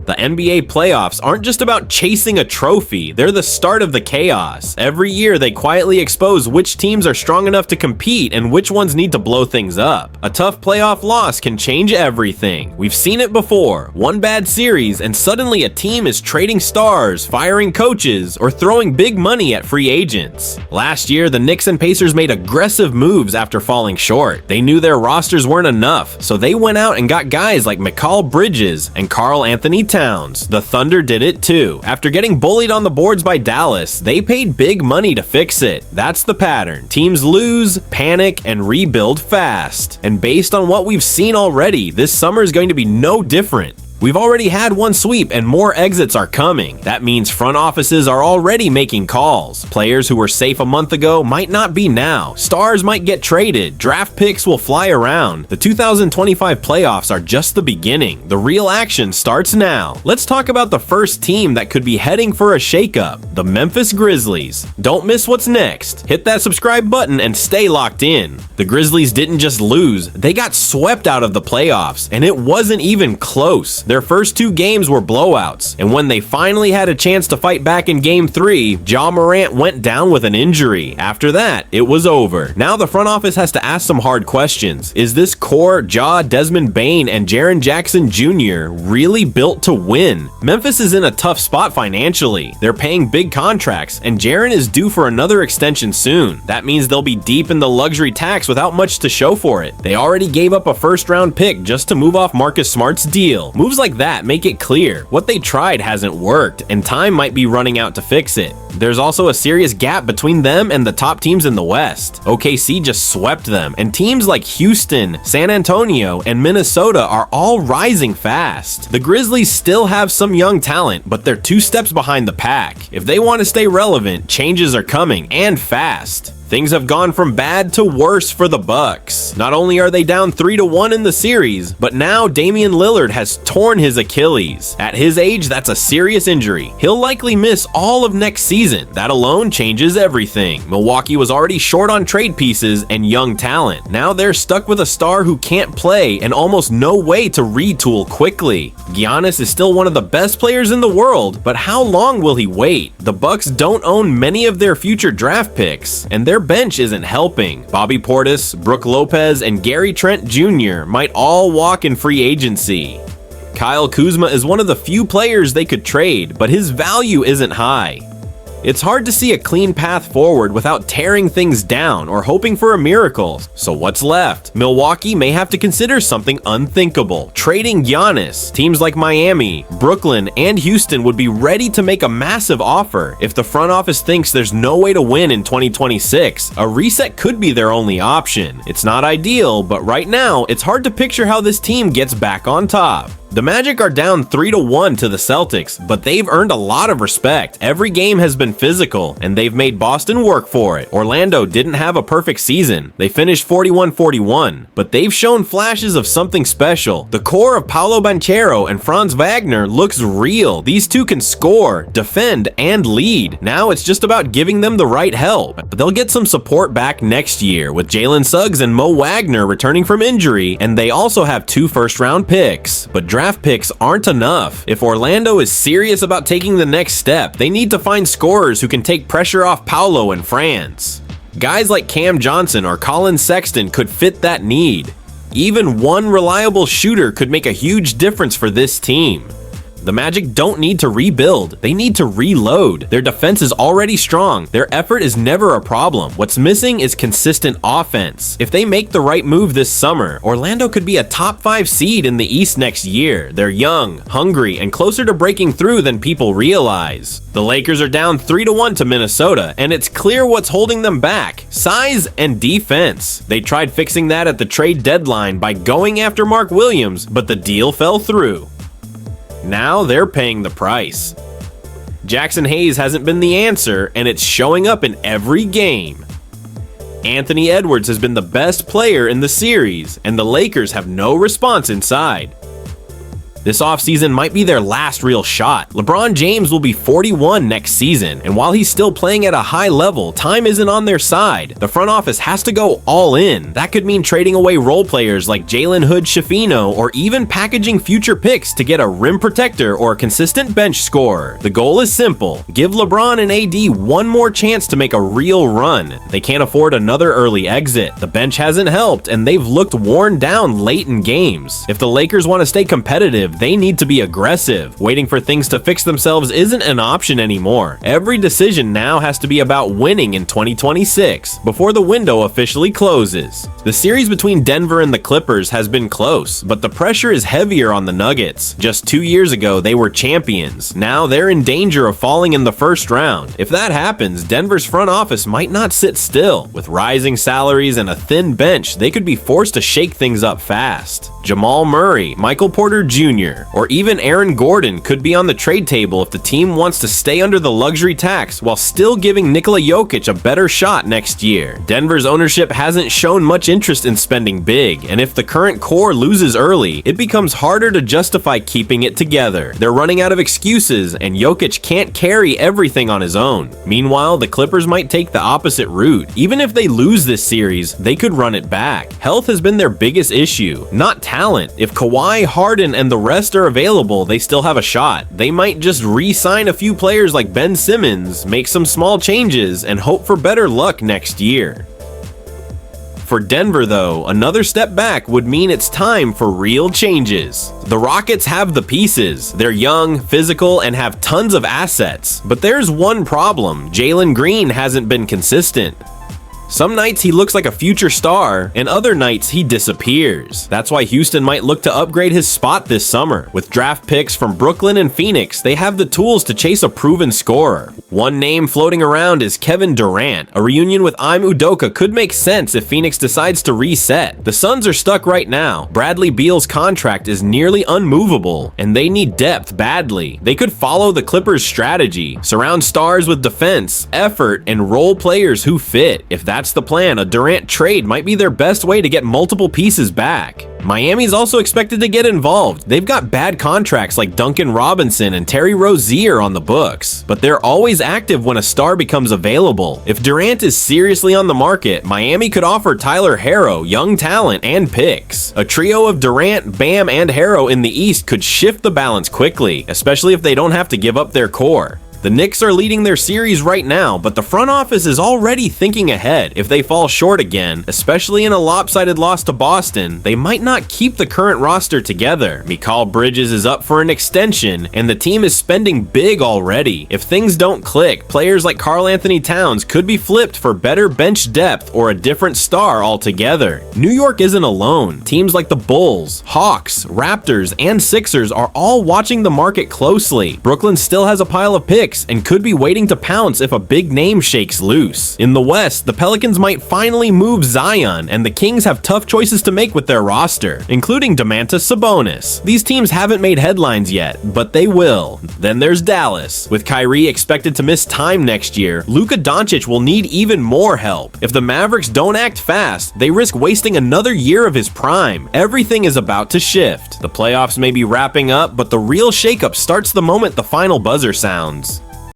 The NBA playoffs aren't just about chasing a trophy, they're the start of the chaos. Every year they quietly expose which teams are strong enough to compete and which ones need to blow things up. A tough playoff loss can change everything. We've seen it before. One bad series and suddenly a team is trading stars, firing coaches, or throwing big money at free agents. Last year, the Knicks and Pacers made aggressive moves after falling short. They knew their rosters weren't enough, so they went out and got guys like Mikal Bridges and Karl Anthony Towns. The Thunder did it too. After getting bullied on the boards by Dallas, they paid big money to fix it. That's the pattern. Teams lose, panic, and rebuild fast. And based on what we've seen already, this summer is going to be no different. We've already had one sweep and more exits are coming. That means front offices are already making calls. Players who were safe a month ago might not be now. Stars might get traded. Draft picks will fly around. The 2025 playoffs are just the beginning. The real action starts now. Let's talk about the first team that could be heading for a shakeup, the Memphis Grizzlies. Don't miss what's next. Hit that subscribe button and stay locked in. The Grizzlies didn't just lose, they got swept out of the playoffs, and it wasn't even close. Their first two games were blowouts, and when they finally had a chance to fight back in Game 3, Ja Morant went down with an injury. After that, it was over. Now the front office has to ask some hard questions. Is this core, Ja, Desmond Bane, and Jaren Jackson Jr. really built to win? Memphis is in a tough spot financially. They're paying big contracts, and Jaren is due for another extension soon. That means they'll be deep in the luxury tax without much to show for it. They already gave up a first-round pick just to move off Marcus Smart's deal. Moves like that make it clear what they tried hasn't worked, and time might be running out to fix it. There's also a serious gap between them and the top teams in the West. OKC just swept them, and teams like Houston, San Antonio, and Minnesota are all rising fast. The Grizzlies still have some young talent, but they're 2 steps behind the pack. If they want to stay relevant, changes are coming, and fast. Things have gone from bad to worse for the Bucks. Not only are they down 3-1 in the series, but now Damian Lillard has torn his Achilles. At his age, that's a serious injury. He'll likely miss all of next season. That alone changes everything. Milwaukee was already short on trade pieces and young talent. Now they're stuck with a star who can't play and almost no way to retool quickly. Giannis is still one of the best players in the world, but how long will he wait? The Bucks don't own many of their future draft picks, and their bench isn't helping. Bobby Portis, Brook Lopez, and Gary Trent Jr. might all walk in free agency. Kyle Kuzma is one of the few players they could trade, but his value isn't high. It's hard to see a clean path forward without tearing things down or hoping for a miracle. So what's left? Milwaukee may have to consider something unthinkable. Trading Giannis. Teams like Miami, Brooklyn, and Houston would be ready to make a massive offer. If the front office thinks there's no way to win in 2026, a reset could be their only option. It's not ideal, but right now, it's hard to picture how this team gets back on top. The Magic are down 3-1 to the Celtics, but they've earned a lot of respect. Every game has been physical, and they've made Boston work for it. Orlando didn't have a perfect season. They finished 41-41, but they've shown flashes of something special. The core of Paolo Banchero and Franz Wagner looks real. These two can score, defend, and lead. Now it's just about giving them the right help. But they'll get some support back next year, with Jalen Suggs and Mo Wagner returning from injury, and they also have 2 first-round picks. But draft picks aren't enough. If Orlando is serious about taking the next step, they need to find scorers who can take pressure off Paolo and Franz. Guys like Cam Johnson or Colin Sexton could fit that need. Even one reliable shooter could make a huge difference for this team. The Magic don't need to rebuild, they need to reload. Their defense is already strong, their effort is never a problem. What's missing is consistent offense. If they make the right move this summer, Orlando could be a top 5 seed in the East next year. They're young, hungry, and closer to breaking through than people realize. The Lakers are down 3-1 to Minnesota, and it's clear what's holding them back: size and defense. They tried fixing that at the trade deadline by going after Mark Williams, but the deal fell through. Now they're paying the price. Jackson Hayes hasn't been the answer, and it's showing up in every game. Anthony Edwards has been the best player in the series, and the Lakers have no response inside. This offseason might be their last real shot. LeBron James will be 41 next season, and while he's still playing at a high level, time isn't on their side. The front office has to go all in. That could mean trading away role players like Jalen Hood-Schifino, or even packaging future picks to get a rim protector or a consistent bench scorer. The goal is simple: give LeBron and AD one more chance to make a real run. They can't afford another early exit. The bench hasn't helped, and they've looked worn down late in games. If the Lakers want to stay competitive, they need to be aggressive. Waiting for things to fix themselves isn't an option anymore. Every decision now has to be about winning in 2026 before the window officially closes. The series between Denver and the Clippers has been close, but the pressure is heavier on the Nuggets. Just 2 years ago, they were champions. Now they're in danger of falling in the first round. If that happens, Denver's front office might not sit still. With rising salaries and a thin bench, they could be forced to shake things up fast. Jamal Murray, Michael Porter Jr., or even Aaron Gordon could be on the trade table if the team wants to stay under the luxury tax while still giving Nikola Jokic a better shot next year. Denver's ownership hasn't shown much interest in spending big, and if the current core loses early, it becomes harder to justify keeping it together. They're running out of excuses, and Jokic can't carry everything on his own. Meanwhile, the Clippers might take the opposite route. Even if they lose this series, they could run it back. Health has been their biggest issue, not talent. If Kawhi, Harden, and the rest are available, they still have a shot. They might just re-sign a few players like Ben Simmons, make some small changes, and hope for better luck next year. For Denver, though, another step back would mean it's time for real changes. The Rockets have the pieces. They're young, physical, and have tons of assets. But there's one problem: Jalen Green hasn't been consistent. Some nights he looks like a future star, and other nights he disappears. That's why Houston might look to upgrade his spot this summer. With draft picks from Brooklyn and Phoenix, they have the tools to chase a proven scorer. One name floating around is Kevin Durant. A reunion with Ime Udoka could make sense if Phoenix decides to reset. The Suns are stuck right now. Bradley Beal's contract is nearly unmovable, and they need depth badly. They could follow the Clippers' strategy: surround stars with defense, effort, and role players who fit. If that's the plan, a Durant trade might be their best way to get multiple pieces back. Miami's also expected to get involved. They've got bad contracts like Duncan Robinson and Terry Rozier on the books, but they're always active when a star becomes available. If Durant is seriously on the market, Miami could offer Tyler Herro young talent and picks. A trio of Durant, Bam, and Herro in the East could shift the balance quickly, especially if they don't have to give up their core. The Knicks are leading their series right now, but the front office is already thinking ahead. If they fall short again, especially in a lopsided loss to Boston, they might not keep the current roster together. Mikal Bridges is up for an extension, and the team is spending big already. If things don't click, players like Karl Anthony Towns could be flipped for better bench depth or a different star altogether. New York isn't alone. Teams like the Bulls, Hawks, Raptors, and Sixers are all watching the market closely. Brooklyn still has a pile of picks and could be waiting to pounce if a big name shakes loose. In the West, the Pelicans might finally move Zion, and the Kings have tough choices to make with their roster, including Domantas Sabonis. These teams haven't made headlines yet, but they will. Then there's Dallas. With Kyrie expected to miss time next year, Luka Doncic will need even more help. If the Mavericks don't act fast, they risk wasting another year of his prime. Everything is about to shift. The playoffs may be wrapping up, but the real shakeup starts the moment the final buzzer sounds.